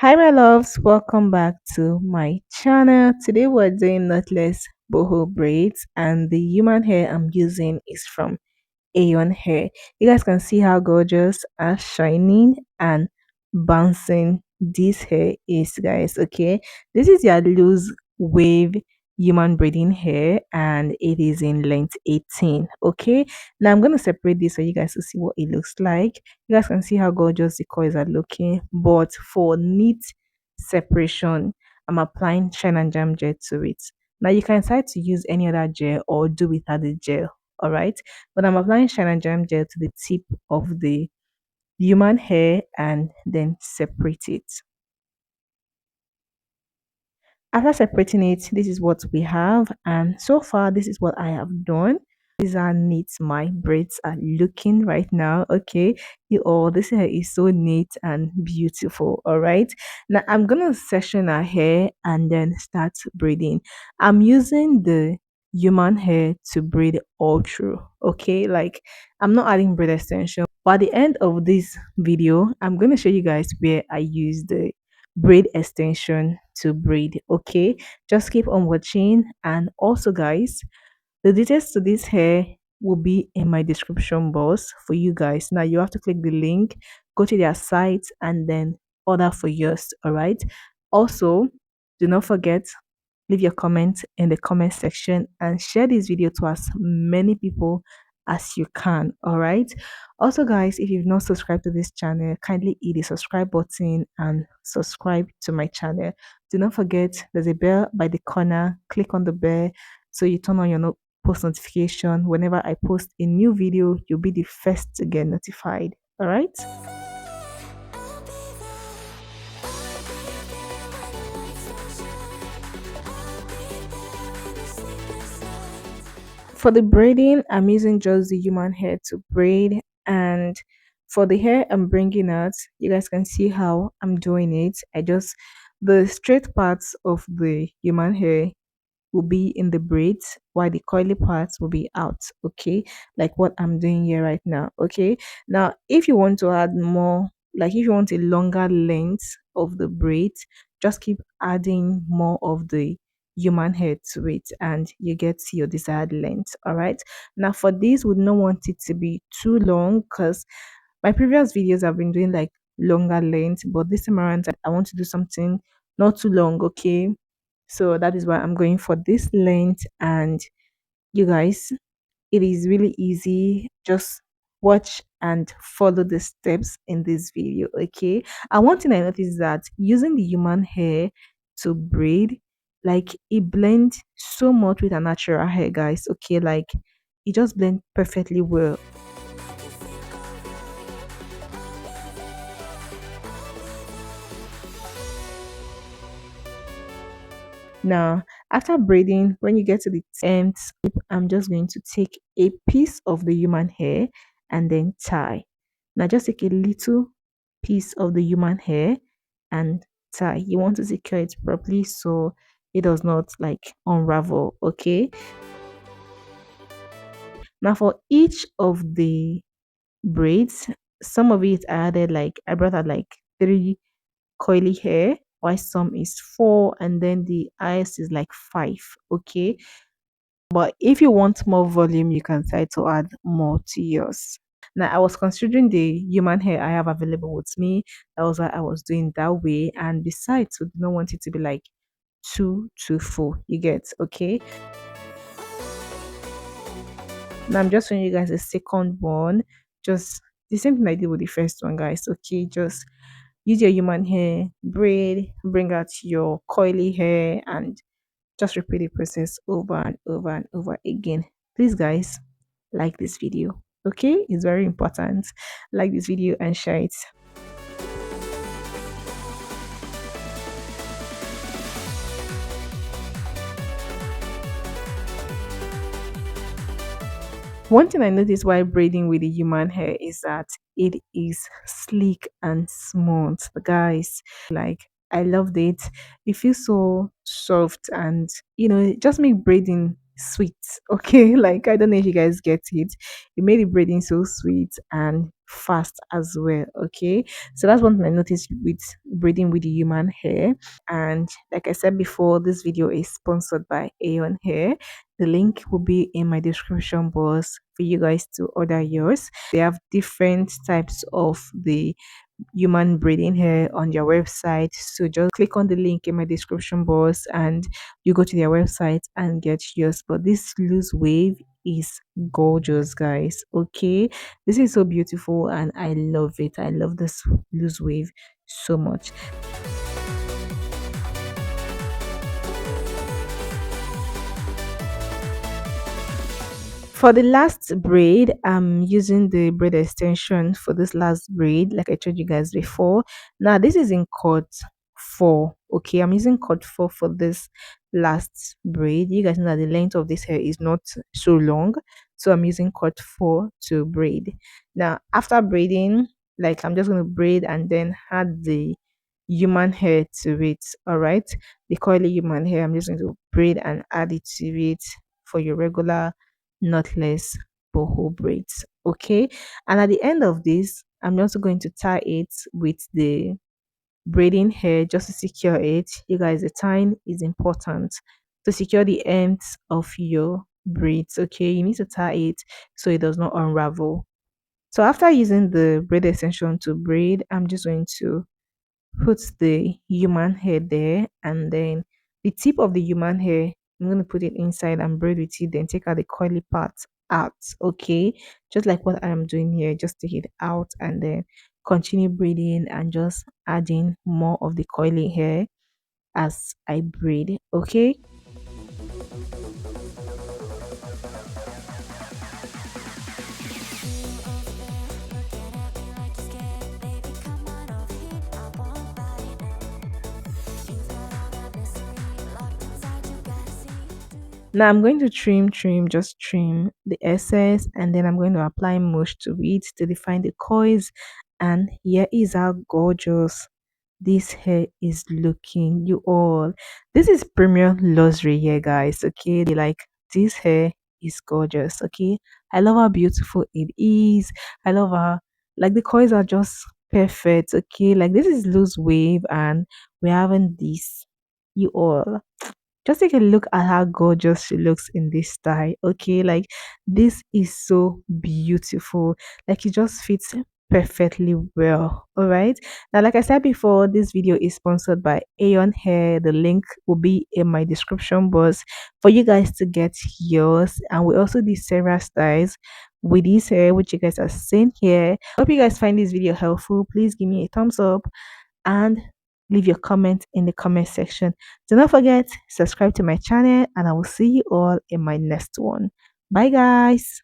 Hi, my loves, welcome back to my channel. Today, we're doing knotless boho braids, and the human hair I'm using is from Eayon Hair. You guys can see how gorgeous and shining and bouncing this hair is, guys. Okay, this is your loose wave human braiding hair, and it is in length 18. Okay, now I'm gonna separate this so you guys to see what it looks like. You guys can see how gorgeous the coils are looking, but for neat separation, I'm applying shine and jam gel to it. Now you can decide to use any other gel or do without the gel. All right, but I'm applying shine and jam gel to the tip of the human hair and then separate it. After separating it, this is what we have, and so far this is what I have done. These are neat. My braids are looking right now. Okay, you all, this hair is so neat and beautiful. All right, now I'm gonna section our hair and then start braiding. I'm using the human hair to braid all through. Okay, like I'm not adding braid extension. But at the end of this video, I'm gonna show you guys where I use the braid extension to braid. Okay, just keep on watching, and also guys, the details to this hair will be in my description box for you guys. Now you have to click the link, go to their site, and then order for yours. All right, also do not forget, leave your comment in the comment section and share this video to as many people as you can. All right, also guys, if you've not subscribed to this channel, kindly hit the subscribe button and subscribe to my channel. Do not forget, there's a bell by the corner. Click on the bell so you turn on your post notification. Whenever I post a new video, you'll be the first to get notified. All right, for the braiding, I'm using just the human hair to braid, and for the hair I'm bringing out, you guys can see how I'm doing it. I just, the straight parts of the human hair will be in the braids while the coily parts will be out. Okay, like what I'm doing here right now. Okay, now if you want to add more, like if you want a longer length of the braids, just keep adding more of the human hair to it and you get your desired length. All right, now for this, we don't want it to be too long because my previous videos have been doing like longer length, but this time around I want to do something not too long. Okay, so that is why I'm going for this length. And you guys, it is really easy. Just watch and follow the steps in this video. Okay, and one thing I noticed is that using the human hair to braid, like it blends so much with a natural hair, guys. Okay, like it just blends perfectly well. Now, after braiding, when you get to the end, I'm just going to take a piece of the human hair and then tie. Now, just take a little piece of the human hair and tie. You want to secure it properly so it does not like unravel. Okay. Now, for each of the braids, some of it I added like, I brought out like three coily hair, while some is four, and then the eyes is like five. Okay, but if you want more volume, you can try to add more to yours. Now, I was considering the human hair I have available with me. That was why I was doing that way. And besides, we do not want it to be like too full. You get okay. Now I'm just showing you guys a second one. Just the same thing I did with the first one, guys. Okay, just use your human hair, braid, bring out your coily hair, and just repeat the process over and over and over again. Please, guys, like this video. Okay, it's very important. Like this video and share it. One thing I noticed while braiding with the human hair is that it is sleek and smooth. Guys, like I loved it. It feels so soft, and it just make braiding sweet. Okay, like I don't know if you guys get it. It made the braiding so sweet and fast as well. Okay, so that's one thing I noticed with braiding with the human hair. And like I said before, this video is sponsored by Eayon Hair. The link will be in my description box for you guys to order yours. They have different types of the human braiding hair on their website. So just click on the link in my description box and you go to their website and get yours. But this loose wave is gorgeous, guys. Okay, this is so beautiful and I love it. I love this loose wave so much. For the last braid, I'm using the braid extension for this last braid, like I told you guys before. Now, this is in cut 4. Okay, I'm using cut 4 for this last braid. You guys know that the length of this hair is not so long, so I'm using cut 4 to braid. Now, after braiding, like I'm just going to braid and then add the human hair to it. All right, the coily human hair, I'm just going to braid and add it to it for your regular knotless boho braids. Okay, and at the end of this, I'm also going to tie it with the braiding hair just to secure it. You guys, the tying is important to secure the ends of your braids. Okay, you need to tie it so it does not unravel. So after using the braid extension to braid, I'm just going to put the human hair there, and then the tip of the human hair, I'm going to put it inside and braid with it, then take out the coily part out. Okay, just like what I am doing here, just take it out and then continue braiding and just adding more of the coily hair as I braid. Okay, now I'm going to just trim the excess, and then I'm going to apply mush to it to define the coils. And here is how gorgeous this hair is looking, you all. This is premium luxury here, guys. Okay, they like, this hair is gorgeous. Okay, I love how beautiful it is. I love how, like, the coils are just perfect. Okay, like this is loose wave and we're having this, you all. Just take a look at how gorgeous she looks in this style. Okay, like this is so beautiful. Like it just fits perfectly well. All right. Now, like I said before, this video is sponsored by Eayon Hair. The link will be in my description box for you guys to get yours. And we also do several styles with this hair, which you guys are seeing here. Hope you guys find this video helpful. Please give me a thumbs up and leave your comment in the comment section. Do not forget, subscribe to my channel, and I will see you all in my next one. Bye, guys.